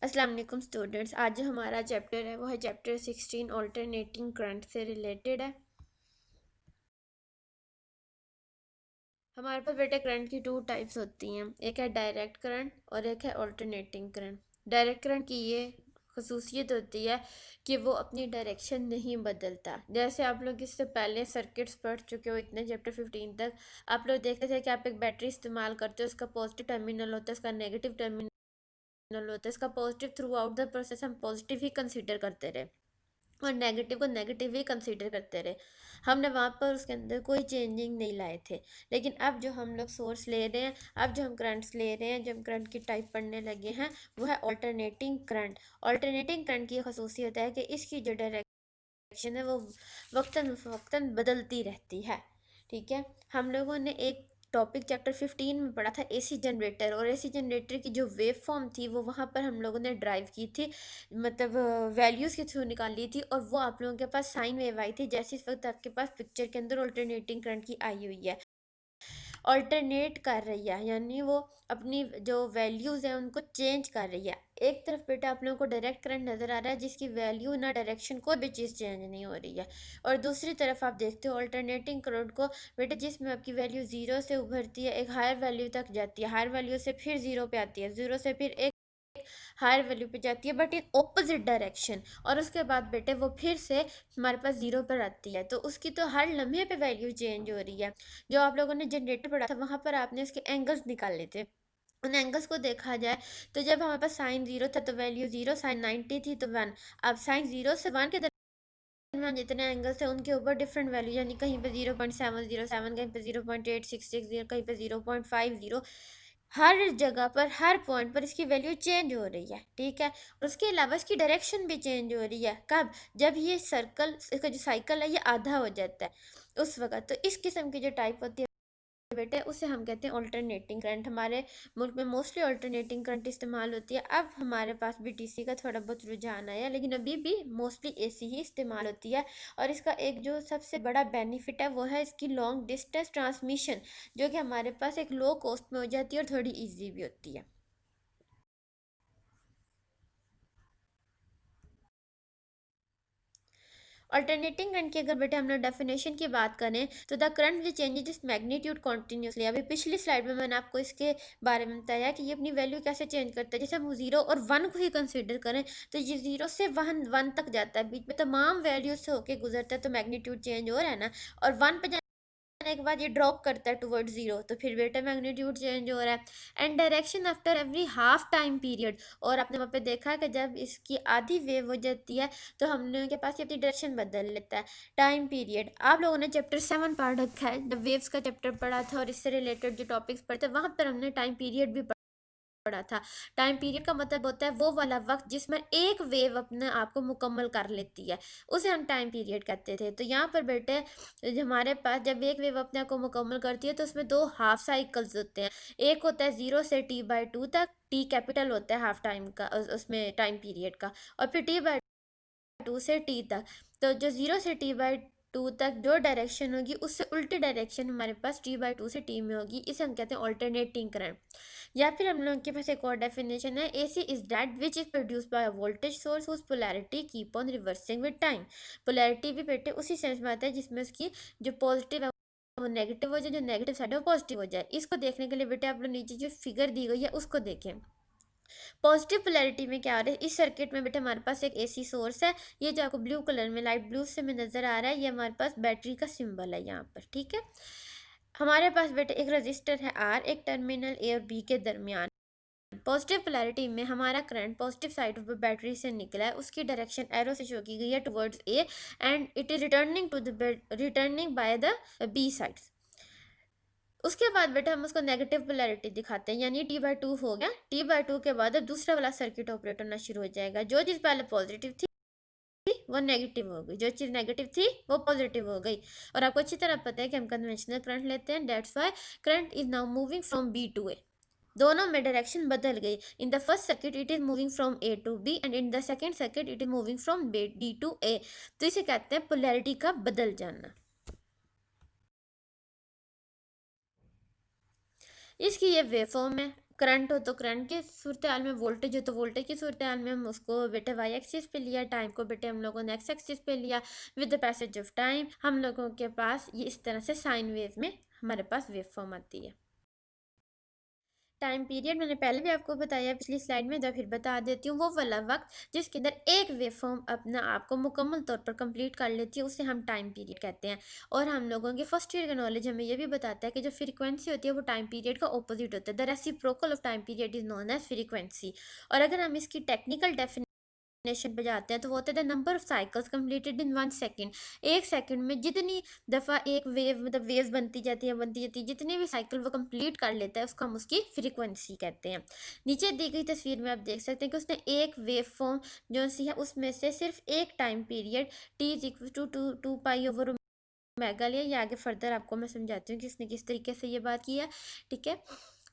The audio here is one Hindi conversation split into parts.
अस्सलाम वालेकुम स्टूडेंट्स। आज जो हमारा चैप्टर है वो है चैप्टर 16 ऑल्टरनेटिंग करंट से रिलेटेड है। हमारे पास बेटे करंट की टू टाइप्स होती हैं, एक है डायरेक्ट करंट और एक है ऑल्टरनेटिंग करंट। डायरेक्ट करंट की ये खसूसियत होती है कि वो अपनी डायरेक्शन नहीं बदलता। जैसे आप लोग इससे पहले सर्किट्स पढ़ चुके हो इतने चैप्टर 15 तक, आप लोग देखते थे कि आप एक बैटरी इस्तेमाल करते हो, उसका पॉजिटिव टर्मिनल होता है, उसका नेगेटिव टर्मिनल होता है। इसका positive through out the process हम पॉजिटिव ही कंसिडर करते रहे और नेगेटिव को नेगेटिव ही कंसीडर करते रहे। हमने वहाँ पर उसके अंदर कोई चेंजिंग नहीं लाए थे। लेकिन अब जो हम लोग सोर्स ले रहे हैं, अब जो हम करंट्स ले रहे हैं, जो हम करंट की टाइप पढ़ने लगे हैं, वो है ऑल्टरनेटिंग करंट। ऑल्टरनेटिंग करंट की खसूसियत है कि इसकी जो डायरेक्शन है वो वक्तन फ़वक्तन बदलती रहती है। ठीक है, हम लोगों ने एक टॉपिक चैप्टर 15 में पढ़ा था एसी जनरेटर, और एसी जनरेटर की जो वेव फॉर्म थी वो वहाँ पर हम लोगों ने ड्राइव की थी, मतलब वैल्यूज़ के थ्रू निकाली थी, और वो आप लोगों के पास साइन वेव आई थी, जैसे इस वक्त आपके पास पिक्चर के अंदर ऑल्टरनेटिंग करंट की आई हुई है। ऑल्टरनेट कर रही है यानी वो अपनी जो वैल्यूज़ हैं उनको चेंज कर रही है। एक तरफ बेटा आप लोगों को डायरेक्ट करंट नज़र आ रहा है जिसकी वैल्यू ना डायरेक्शन कोई भी चीज़ चेंज नहीं हो रही है, और दूसरी तरफ आप देखते हो ऑल्टरनेटिंग करंट को बेटा, जिसमें आपकी वैल्यू ज़ीरो से उभरती है, एक हायर वैल्यू तक जाती है, हायर वैल्यू से फिर ज़ीरो पे आती है, ज़ीरो से फिर एक हायर वैल्यू पे जाती है बट इन ऑपोजिट डायरेक्शन, और उसके बाद बेटे वो फिर से हमारे पास ज़ीरो पर आती है। तो उसकी तो हर लम्हे पे वैल्यू चेंज हो रही है। जो आप लोगों ने जनरेटर पढ़ा था वहाँ पर आपने उसके एंगल्स निकाले थे। उन एंगल्स को देखा जाए तो जब हमारे पास साइन ज़ीरो था तो वैल्यू ज़ीरो, साइन 90 थी तो वन। अब साइन ज़ीरो से वन के दरमियान जितने एंगल्स थे उनके ऊपर डिफरेंट वैल्यू, यानी कहीं पे 0.707, कहीं पे 0.8660, कहीं पे 0.50, हर जगह पर हर पॉइंट पर इसकी वैल्यू चेंज हो रही है। ठीक है, और उसके अलावा इसकी डायरेक्शन भी चेंज हो रही है। कब? जब ये सर्कल, इसका जो साइकिल है ये आधा हो जाता है उस वक्त। तो इस किस्म की जो टाइप होती है बेटे उसे हम कहते हैं ऑल्टरनेटिंग करंट। हमारे मुल्क में मोस्टली ऑल्टरनेटिंग करंट इस्तेमाल होती है। अब हमारे पास भी डीसी का थोड़ा बहुत रुझान आया, लेकिन अभी भी मोस्टली एसी ही इस्तेमाल होती है। और इसका एक जो सबसे बड़ा बेनिफिट है वो है इसकी लॉन्ग डिस्टेंस ट्रांसमिशन, जो कि हमारे पास एक लो कॉस्ट में हो जाती है और थोड़ी ईजी भी होती है। अल्टरनेटिंग करंट की अगर बेटे हम लोग डेफिनेशन की बात करें तो द करंट विच चेंजेस इस मैग्नीट्यूड कॉन्टिन्यूसली। अभी पिछली स्लाइड में मैंने आपको इसके बारे में बताया कि ये अपनी वैल्यू कैसे चेंज करता है। जैसे हम जीरो और वन को ही कंसिडर करें तो ये जीरो से वन वन तक जाता है, बीच में तमाम वैल्यूज से होके गुजरता है, तो मैग्नीट्यूड चेंज हो रहा है ना। और वन पे जाने के बाद ये ड्रॉप करता है टुवर्ड जीरो, तो फिर बेटा मैग्नीट्यूड चेंज हो रहा है। And direction after every half time period, और आपने वहाँ पे देखा कि जब इसकी आधी वेव हो जाती है तो हम लोगों के पास ये अपनी डायरेक्शन बदल लेता है। टाइम पीरियड आप लोगों ने चैप्टर 7 पढ़ रखा है, जब वेव्स का चैप्टर पढ़ा था और इससे रिलेटेड जो टॉपिक्स पढ़े थे वहाँ पर हमने टाइम पीरियड भी पड़ा था। टाइम पीरियड का मतलब होता है वो वाला वक्त जिसमें एक वेव अपने आप को मुकम्मल कर लेती है, उसे हम टाइम पीरियड कहते थे। तो यहाँ पर बेटे हमारे पास जब एक वेव अपने आप को मुकम्मल करती है तो उसमें दो हाफ साइकिल्स होते हैं। एक होता है 0 से t/2 तक, टी कैपिटल होता है हाफ टाइम का उसमें टाइम पीरियड का, और फिर t/2 से टी तक। तो जो 0 से t/2 तक जो डायरेक्शन होगी उससे उल्टी डायरेक्शन हमारे पास t/2 से टी में होगी, इसे हम कहते हैं ऑल्टरनेटिंग करंट। या फिर हम लोगों के पास एक और डेफिनेशन है, AC is that which is produced by a voltage source whose polarity keep on reversing with time. Polarity भी बेटे उसी सेंस में आता है जिसमें उसकी जो पॉजिटिव है वो नेगेटिव हो जाए, जो नेगेटिव साइड है वो पॉजिटिव हो जाए। इसको देखने के लिए बेटे आप लोग नीचे जो फिगर दी गई है उसको देखें। पॉजिटिव पोलैरिटी में क्या हो रहा है, इस सर्किट में बेटे हमारे पास एक एसी सोर्स है, ये जो आपको ब्लू कलर में लाइट ब्लू से में नज़र आ रहा है, ये हमारे पास बैटरी का सिंबल है यहाँ पर। ठीक है, हमारे पास बेटे एक रजिस्टर है आर, एक टर्मिनल ए और बी के दरमियान। पॉजिटिव पोलैरिटी में हमारा करंट पॉजिटिव साइड पर बैटरी से निकला है, उसकी डायरेक्शन एरो से शो की गई है towards A, and it is returning by the B sides. उसके बाद बेटा हम उसको नेगेटिव पोलैरिटी दिखाते हैं, यानी t/2 हो गया, t/2 के बाद अब दूसरा वाला सर्किट ऑपरेट होना शुरू हो जाएगा। जो चीज़ पहले पॉजिटिव थी वो नेगेटिव हो गई, जो चीज़ नेगेटिव थी वो पॉजिटिव हो गई। और आपको अच्छी तरह पता है कि हम कन्वेंशनल करंट लेते हैं, that's why current is now moving from B to A. दोनों में डायरेक्शन बदल गई। In the first circuit it is moving from A to B, and in the second circuit it is moving from D to A. तो इसे कहते हैं पोलैरिटी का बदल जाना। इसकी ये वेव फॉर्म है, करंट हो तो करंट की सूरत हाल में, वोल्टेज हो तो वोल्टेज की सूरत हाल में हम उसको बेटे वाई एक्सिस पे लिया, टाइम को बेटे हम लोगों ने एक्स एक्सिस पे लिया। With the passage of time हम लोगों के पास ये इस तरह से साइन वेव में हमारे पास वेव फॉर्म आती है। टाइम पीरियड मैंने पहले भी आपको बताया पिछली स्लाइड में, जब फिर बता देती हूँ, वो वाला वक्त जिसके अंदर एक वेव फॉर्म अपना आपको मुकम्मल तौर पर कंप्लीट कर लेती है, उसे हम टाइम पीरियड कहते हैं। और हम लोगों के फर्स्ट ईयर का नॉलेज हमें ये भी बताता है कि जो फ्रीक्वेंसी होती है वो टाइम पीरियड का ऑपोजिट होता है। The reciprocal of time period is known as frequency. और अगर हम इसकी टेक्निकल डेफिनेशन पे जाते हैं तो वो होता है the number of cycles completed in 1 second. 1 second में जितनी दफ़ा एक वेव मतलब वेव्स बनती जाती है, जितनी भी साइकिल वो कंप्लीट कर लेता है उसको हम उसकी फ्रीक्वेंसी कहते हैं। नीचे दी गई तस्वीर में आप देख सकते हैं कि उसने एक वेव फॉर्म जो सी है उसमें से सिर्फ एक time period T is equal to two pi over omega लिया। ये आगे फर्दर आपको मैं समझाती हूँ कि उसने किस तरीके से ये बात की है, ठीक है।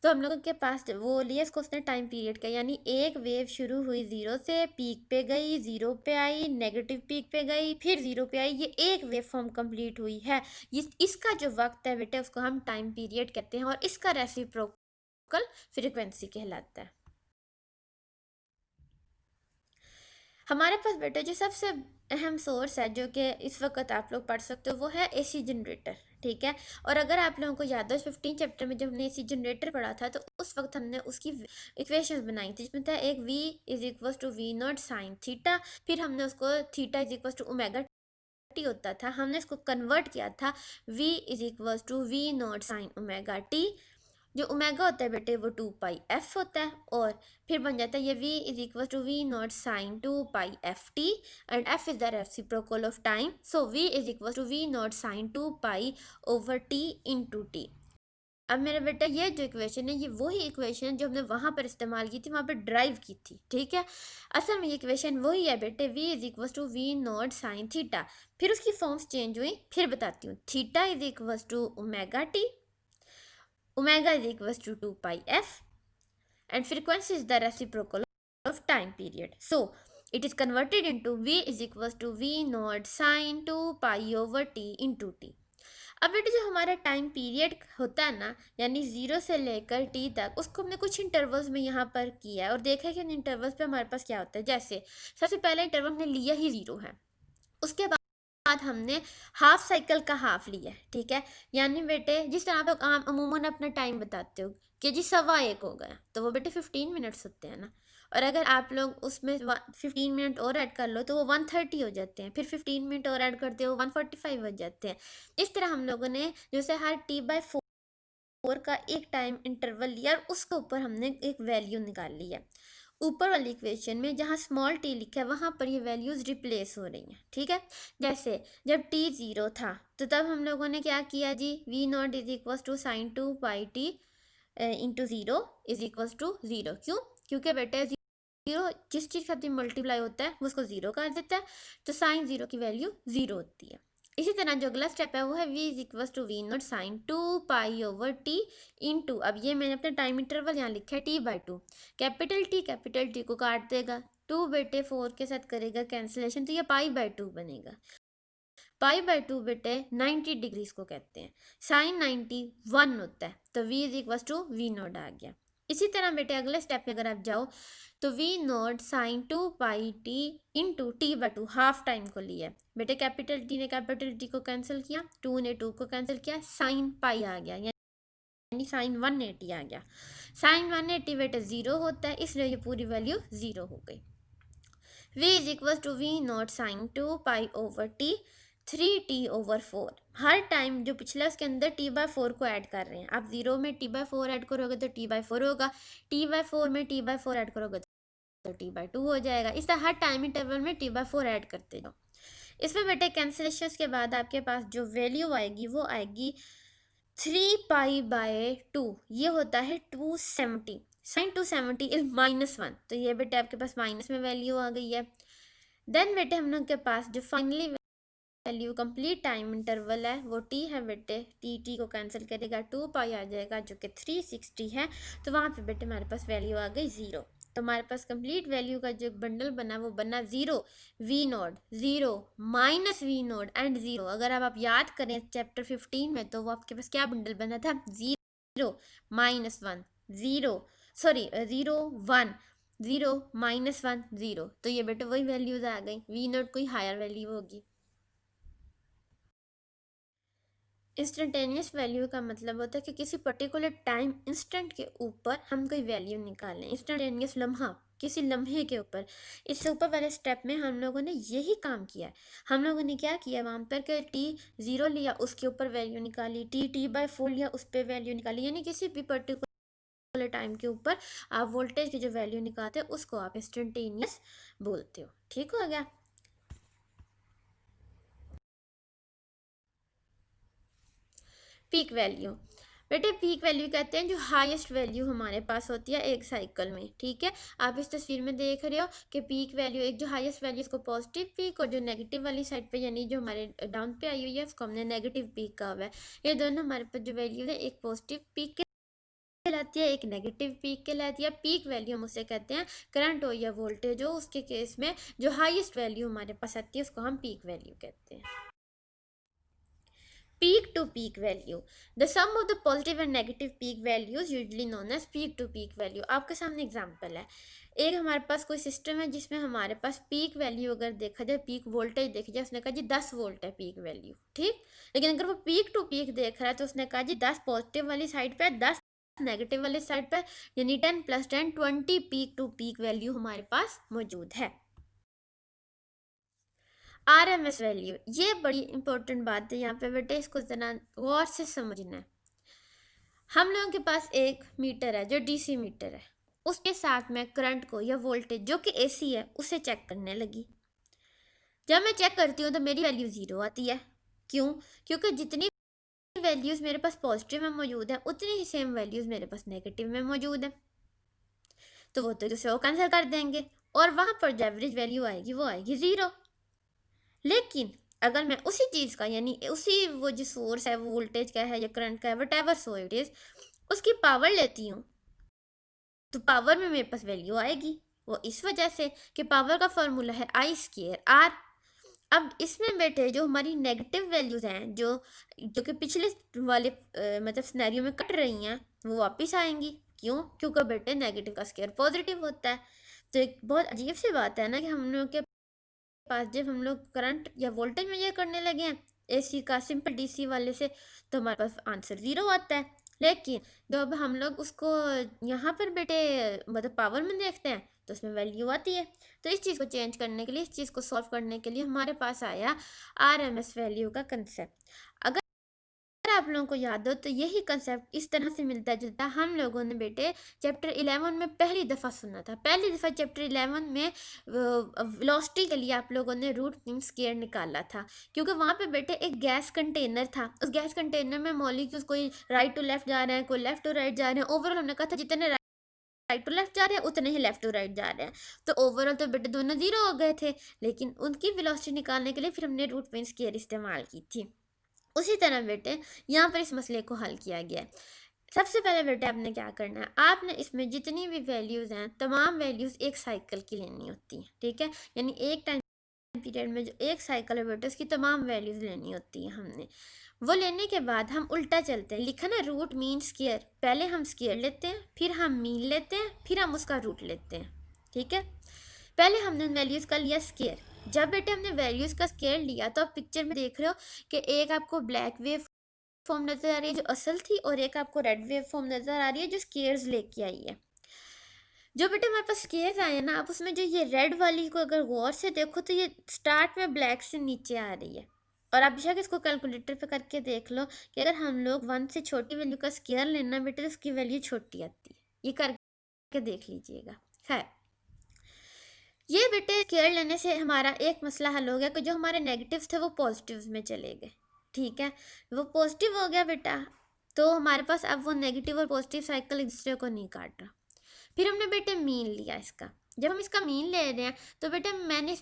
तो हम लोगों के पास वो लिया इसको उसने टाइम पीरियड का, यानी एक वेव शुरू हुई जीरो से, पीक पे गई, जीरो पे आई, नेगेटिव पीक पे गई, फिर जीरो पे आई, ये एक वेव फॉर्म कंप्लीट हुई है। ये इसका जो वक्त है बेटे उसको हम टाइम पीरियड कहते हैं और इसका रेसिप्रोकल फ्रीक्वेंसी कहलाता है। हमारे पास बेटे जो सबसे अहम सोर्स है जो कि इस वक्त आप लोग पढ़ सकते हो वो है एसी जनरेटर, ठीक है। और अगर आप लोगों को याद हो 15 चैप्टर में जब हमने एसी जनरेटर पढ़ा था तो उस वक्त हमने उसकी इक्वेशंस बनाई थी, जिसमें था एक v is equal to V naught sine theta, फिर हमने उसको theta is equal to omega T होता था, हमने इसको कन्वर्ट किया था v is equal to V naught sine omega T. जो ओमेगा होता है बेटे वो 2 पाई एफ होता है, और फिर बन जाता है ये v is equal to V naught sine 2 pi F T, and f is the reciprocal of time, so v is equal to V naught sine 2 pi into T. अब मेरा बेटा ये जो इक्वेशन है ये वही इक्वेशन है जो हमने वहाँ पर इस्तेमाल की थी, वहाँ पर ड्राइव की थी, ठीक है। असल में ये इक्वेशन वही है बेटे, v is equal to V naught sine theta, फिर उसकी फॉर्म्स चेंज हुई, फिर बताती हूँ। Theta is equal to omega T, omega is equals to 2 pi f, and frequency is the reciprocal of time period. So it is converted into v is equals to v naught sine 2 pi over t into t. अब बेटे जो हमारा टाइम पीरियड होता है ना, यानी 0 से लेकर टी तक, उसको हमने कुछ इंटरवल्स में यहाँ पर किया है और देखा है कि उन इंटरवल्स पे हमारे पास क्या होता है। जैसे सबसे पहला इंटरवल हमने लिया ही 0 है, उसके बाद हमने हाफ साइकिल का हाफ लिया, ठीक है। यानी बेटे जिस तरह आप अमूमन अपना टाइम बताते हो कि जी 1:15 हो गया, तो वो बेटे 15 मिनट्स होते हैं ना, और अगर आप लोग उसमें 15 मिनट और ऐड कर लो तो वो 1:30 हो जाते हैं, फिर 15 मिनट और ऐड करते हो 1:45 हो जाते हैं। इस तरह हम लोगों ने जैसे हर t/4 का एक टाइम इंटरवल लिया और उसके ऊपर हमने एक वैल्यू निकाल ली है। ऊपर वाली इक्वेशन में जहाँ स्मॉल टी लिखा है वहाँ पर ये वैल्यूज़ रिप्लेस हो रही हैं, ठीक है। जैसे जब टी 0 था तो तब हम लोगों ने क्या किया जी, V naught is equal to sine 2 pi T into 0 is equal to 0। क्यों? क्योंकि बेटे 0 जिस चीज़ का साथ मल्टीप्लाई होता है वो उसको 0 कर देता है, तो साइन 0 की वैल्यू 0 होती है। इसी तरह जो अगला स्टेप है वो है v is equal to V naught sine 2 pi into, अब ये मैंने अपना टाइम इंटरवल यहाँ लिखा है t/2। कैपिटल टी को काट देगा, 2 बेटे 4 के साथ करेगा कैंसिलेशन, तो ये पाई/2 बनेगा। पाई/2 बेटे 90 डिग्रीज को कहते हैं, साइन 90 1 होता है, तो v is equal to V naught आ गया। इसी तरह बेटे अगले स्टेप में अगर आप जाओ तो V naught sine 2 pi into t/2 half time को लिया बेटे, कैपिटल टी ने कैपिटल टी को कैंसिल किया, 2 ने 2 को कैंसिल किया, साइन पाई आ गया, यानी साइन 180 आ गया। साइन 180 बेटे 0 होता है, इसलिए ये पूरी वैल्यू 0 हो गई। v is equal to V naught sine 2 पाई/t 3t/4। हर टाइम जो पिछला उसके अंदर t/4 को ऐड कर रहे हैं, आप 0 में t/4 ऐड करोगे तो t/4 होगा, t/4 में t/4 ऐड करोगे तो t/2 हो जाएगा। इस तरह हर टाइम इंटरवल में t/4 ऐड करते जाओ। इसमें बेटे कैंसिलेशन के बाद आपके पास जो वैल्यू आएगी वो आएगी 3 पाई/2, ये होता है 270। साइन 270 इज -1, तो ये बेटे आपके पास माइनस में वैल्यू आ गई है। देन बेटे हम लोग के पास जो finally value complete time interval है वो t है बेटे, टी को कैंसिल करेगा, 2 पाई आ जाएगा जो कि 360 है, तो वहाँ पे बेटे हमारे पास वैल्यू आ गई 0। तो हमारे पास कंप्लीट वैल्यू का जो बंडल बना वो बना 0, V naught 0 minus V naught and 0। अगर आप याद करें चैप्टर 15 में तो वो आपके पास क्या बंडल बना था, 0 -1 0 सॉरी 0 1 0 -1 0, तो ये बेटा वही वैल्यूज आ गई, वी नॉट कोई हायर वैल्यू होगी। इंस्टेंटेनियस वैल्यू का मतलब होता है कि किसी पर्टिकुलर टाइम इंस्टेंट के ऊपर हम कोई वैल्यू निकालें। इंस्टेंटेनियस लम्हा, किसी लम्हे के ऊपर। इससे ऊपर वाले स्टेप में हम लोगों ने यही काम किया है। हम लोगों ने क्या किया वहाँ पर कि t0 लिया, उसके ऊपर वैल्यू निकाली, t/4 लिया, उस पर वैल्यू निकाली, यानी किसी भी पर्टिकुलर टाइम के ऊपर आप वोल्टेज की जो वैल्यू निकालते हो उसको आप इंस्टेंटेनियस बोलते हो। ठीक हो गया। पीक वैल्यू, बेटे पीक वैल्यू कहते हैं जो हाईएस्ट वैल्यू हमारे पास होती है एक साइकिल में। ठीक है, आप इस तस्वीर में देख रहे हो कि पीक वैल्यू, एक जो हाईएस्ट वैल्यू उसको पॉजिटिव पीक, और जो नेगेटिव वाली साइड पे यानी जो हमारे डाउन पे आई हुई है उसको हमने नेगेटिव पीक कहा हुआ है। ये दोनों हमारे पास जो वैल्यू है एक पॉजिटिव पीक कहलाती है, एक नेगेटिव पीक कहलाती है। पीक वैल्यू हम उसे कहते हैं करंट हो या वोल्टेज हो, उसके केस में जो हाईएस्ट वैल्यू हमारे पास आती है उसको हम पीक वैल्यू कहते हैं। Peak to peak value, the sum of the positive and negative peak values usually known as peak to peak value। आपके सामने एग्जांपल है, एक हमारे पास कोई सिस्टम है जिसमें हमारे पास पीक वैल्यू अगर देखा जाए, पीक वोल्टेज देखा जाए, उसने कहा जी 10 वोल्ट है पीक वैल्यू, ठीक। लेकिन अगर वो पीक टू पीक देख रहा है तो उसने कहा जी 10 पॉजिटिव वाली साइड पे, 10 नेगेटिव वाली साइड पे, यानी 10 + 10 20 पीक टू पीक वैल्यू हमारे पास मौजूद है। RMS वैल्यू, ये बड़ी इंपॉर्टेंट बात है यहाँ पे बेटे, इसको जना गौर से समझना है। हम लोगों के पास एक मीटर है जो DC मीटर है, उसके साथ में करंट को या वोल्टेज जो कि AC है उसे चेक करने लगी। जब मैं चेक करती हूँ तो मेरी वैल्यू 0 आती है। क्यों? क्योंकि जितनी वैल्यूज मेरे पास पॉजिटिव में मौजूद है उतनी ही सेम वैल्यूज मेरे पास नेगेटिव में मौजूद है, तो वो तो दूसरे को कैंसिल कर देंगे और वहां पर जो एवरेज वैल्यू आएगी वो आएगी 0। लेकिन अगर मैं उसी चीज़ का यानी उसी वो जो सोर्स है वो वोल्टेज का है या करंट का है, what ever so it is, उसकी पावर लेती हूँ तो पावर में मेरे पास वैल्यू आएगी। वो इस वजह से कि पावर का फॉर्मूला है I²R। अब इसमें बेटे जो हमारी नेगेटिव वैल्यूज हैं जो जो कि पिछले वाले मतलब सिनेरियो में कट रही हैं वो वापस आएंगी। क्यों? क्योंकि बेटे नेगेटिव का स्क्वायर पॉजिटिव होता है। तो एक बहुत अजीब सी बात है ना कि हम लोग के पास जब हम लोग करंट या वोल्टेज मेजर करने लगे हैं AC का सिंपल DC वाले से, तो हमारे पास आंसर 0 आता है। लेकिन जब हम लोग उसको यहाँ पर बेटे मतलब पावर में देखते हैं तो उसमें वैल्यू आती है। तो इस चीज़ को चेंज करने के लिए, इस चीज़ को सॉल्व करने के लिए हमारे पास आया RMS वैल्यू का कंसेप्ट। अगर आप लोगों को याद हो तो यही कंसेप्ट इस तरह से मिलता जुलता हम लोगों ने बेटे चैप्टर 11 में पहली दफ़ा सुना था। पहली दफ़ा चैप्टर 11 में वेलोसिटी के लिए आप लोगों ने रूट मीन स्क्वायर निकाला था, क्योंकि वहाँ पे बेटे एक गैस कंटेनर था। उस गैस कंटेनर में मॉलिक्यूल्स कोई राइट टू लेफ्ट जा रहे हैं, कोई लेफ्ट टू राइट जा रहे हैं। ओवरऑल हमने कहा था जितने राइट टू लेफ्ट जा रहे हैं उतने ही लेफ्ट टू राइट जा रहे हैं। तो ओवरऑल तो बेटे दोनों 0 हो गए थे, लेकिन उनकी वेलोसिटी निकालने के लिए फिर हमने रूट मीन स्क्वायर इस्तेमाल की थी। उसी तरह बेटे यहाँ पर इस मसले को हल किया गया है। सबसे पहले बेटे आपने क्या करना है, आपने इसमें जितनी भी वैल्यूज़ हैं तमाम वैल्यूज़ एक साइकिल की लेनी होती हैं। ठीक है, यानी एक टाइम पीरियड में जो एक साइकिल है बेटे उसकी तमाम वैल्यूज़ लेनी होती हैं हमने। वो लेने के बाद हम उल्टा चलते हैं, लिखा ना रूट मीन स्क्वायर, पहले हम स्क्वायर लेते हैं, फिर हम मीन लेते हैं, फिर हम उसका रूट लेते हैं। ठीक है, पहले हमने वैल्यूज़ का लिया स्क्वायर। जब बेटे हमने वैल्यूज़ का स्क्वायर लिया तो आप पिक्चर में देख रहे हो कि एक आपको ब्लैक वेव फॉर्म नज़र आ रही है जो असल थी, और एक आपको रेड वेव फॉर्म नज़र आ रही है जो स्केयर्स लेके आई है। जो बेटा हमारे पास स्केयर्स आए हैं ना, आप उसमें जो ये रेड वाली को अगर गौर से देखो तो ये स्टार्ट में ब्लैक से नीचे आ रही है। और आप बेशक इसको कैलकुलेटर पे करके देख लो कि अगर हम लोग 1 से छोटी वैल्यू का स्केयर लेना बेटे तो उसकी वैल्यू छोटी आती है। ये करके देख लीजिएगा। खैर, ये बेटे केयर लेने से हमारा एक मसला हल हो गया कि जो हमारे नेगेटिव्स थे वो पॉजिटिव्स में चले गए। ठीक है, वो पॉजिटिव हो गया बेटा, तो हमारे पास अब वो नेगेटिव और पॉजिटिव साइकिल एक दूसरे को नहीं काट रहा। फिर हमने बेटे मीन लिया इसका। जब हम इसका मीन ले रहे हैं तो बेटे मैंने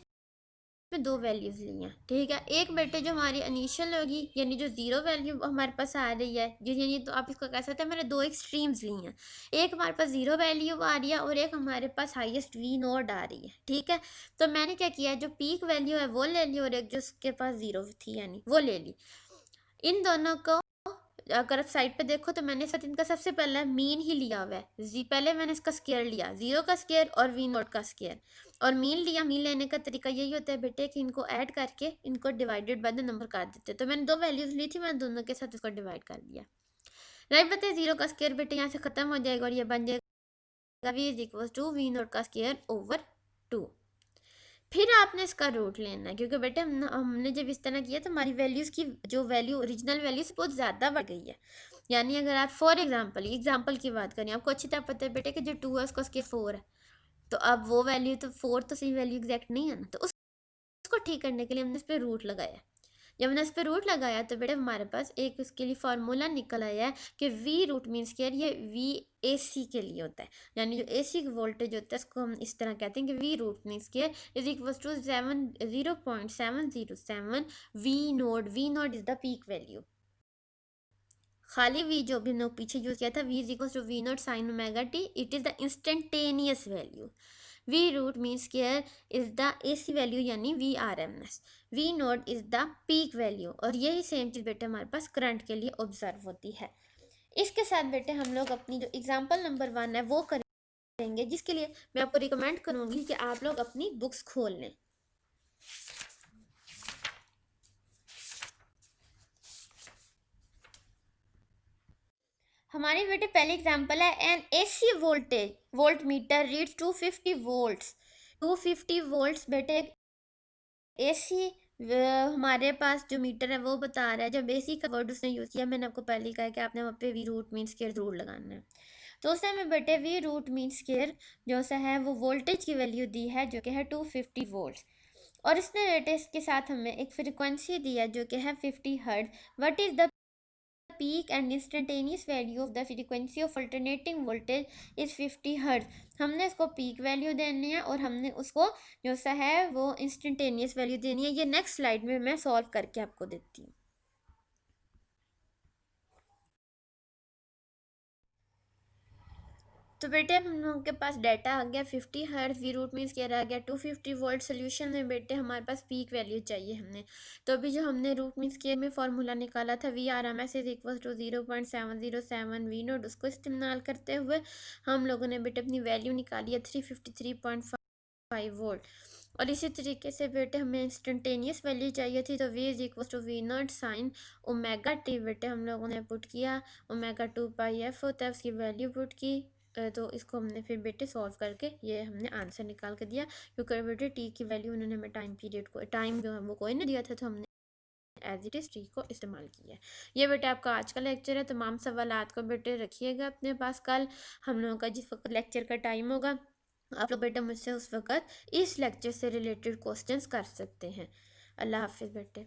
में 2 वैल्यूज़ ली हैं। ठीक है, एक बेटे जो हमारी इनिशियल होगी यानी जो 0 वैल्यू हमारे पास आ रही है, जो यानी तो आप इसको कह सकते हैं मैंने 2 एक्सट्रीम्स ली हैं। एक हमारे पास 0 वैल्यू आ रही है और एक हमारे पास हाईएस्ट V नोड आ रही है। ठीक है, तो मैंने क्या किया, जो पीक वैल्यू है वो ले ली और एक जो उसके पास 0 थी यानी वो ले ली। इन दोनों को अगर आप साइड पे देखो तो मैंने साथ इनका सबसे पहले मीन ही लिया हुआ है। पहले मैंने इसका स्केयर लिया, 0 का स्केयर और वी नॉट का स्केयर, और मीन लिया। मीन लेने का तरीका यही होता है बेटे कि इनको ऐड करके इनको डिवाइडेड बाय द नंबर कर देते। तो मैंने दो वैल्यूज ली थी, मैंने दोनों के साथ इसको डिवाइड कर दिया। राइट बताइए, 0 का स्केयर बेटे यहाँ से खत्म हो जाएगा और ये बन जाएगा v is equal to V naught का स्केयर ओवर 2। फिर आपने इसका रूट लेना है, क्योंकि बेटे हमने जब इस तरह किया तो हमारी वैल्यूज़ की जो वैल्यू ओरिजिनल वैल्यू से बहुत ज़्यादा बढ़ गई है। यानी अगर आप फॉर एग्जाम्पल की बात करें, आपको अच्छी तरह पता है बेटे कि जो 2 है उसका स्केयर 4 है, तो अब वो वैल्यू तो 4 तो सही वैल्यू एग्जैक्ट नहीं है ना, तो उसको ठीक करने के लिए हमने इस पर रूट लगाया। जब हमने इस पर रूट लगाया तो बेटे हमारे पास एक उसके लिए फार्मूला निकल आया है कि वी रूट मीन्स केयर ये वी ए सी के लिए होता है। यानी जो ए सी का वोल्टेज होता है उसको हम इस तरह कहते हैं कि V root mean square is equal to 0.707 V naught is the peak value. खाली वी जो भी हमने पीछे यूज किया था, V is equal to V naught sine omega T, it is the instantaneous value. V root mean square is the AC value यानी VRMS। V naught is the peak value, और यही सेम चीज़ बेटे हमारे पास करंट के लिए ऑब्जर्व होती है। इसके साथ बेटे हम लोग अपनी जो एग्जाम्पल नंबर 1 है वो करेंगे, जिसके लिए मैं आपको रिकमेंड करूंगी कि आप लोग अपनी बुक्स खोल लें। हमारी बेटे पहली एग्जांपल है, an AC voltmeter reads 250 volts. 250 volts बेटे AC हमारे पास जो मीटर है वो बता रहा है। जब AC का वर्ड उसने यूज़ किया, मैंने आपको पहले कहा कि आपने वहाँ पे वी रूट मीन स्केयर जरूर लगाना है। तो उसने हमें बेटे वी रूट मीन स्केयर जो सा है वो वोल्टेज की वैल्यू दी है जो कि है 250 वोल्ट्स, और इसने बेटे इसके साथ हमें एक फ्रिक्वेंसी दी है जो कि है 50 hertz. What is the peak and instantaneous value of the frequency of alternating voltage is 50 hertz. हमने इसको पीक वैल्यू देनी है और हमने उसको जो सा है वो इंस्टेंटेनियस वैल्यू देनी है। ये नेक्स्ट स्लाइड में मैं सॉल्व करके आपको देती हूँ। तो बेटे हम लोगों के पास डाटा आ गया 50 हर्ट्ज, वी रूट मीन्स क्या रह गया 250 वोल्ट। सोल्यूशन में बेटे हमारे पास पीक वैल्यू चाहिए हमने। तो अभी जो हमने रूट मीन्स के में फार्मूला निकाला था VRMS is equal to 0.707 V naught, उसको इस्तेमाल करते हुए हम लोगों ने बेटे अपनी वैल्यू निकाली है 353.5 वोल्ट। और इसी तरीके से बेटे हमें इंस्टेंटेनियस वैल्यू चाहिए थी, तो V is equal to V naught sine omega T बेटे हम लोगों ने पुट किया। ओमेगा 2πf होता है, उसकी वैल्यू पुट की। तो इसको हमने फिर बेटे सॉल्व करके ये हमने आंसर निकाल के दिया, क्योंकि बेटे टी की वैल्यू उन्होंने हमें टाइम पीरियड को टाइम जो है वो कोई नहीं दिया था, तो हमने एज इट इज़ टी को इस्तेमाल किया है। ये बेटे आपका आज का लेक्चर है। तमाम सवालात को बेटे रखिएगा अपने पास। कल हम लोगों का जिस वक्त लेक्चर का टाइम होगा आप लोग बेटे मुझसे उस वक्त इस लेक्चर से रिलेटेड क्वेश्चंस कर सकते हैं। अल्लाह हाफिज़ बेटे।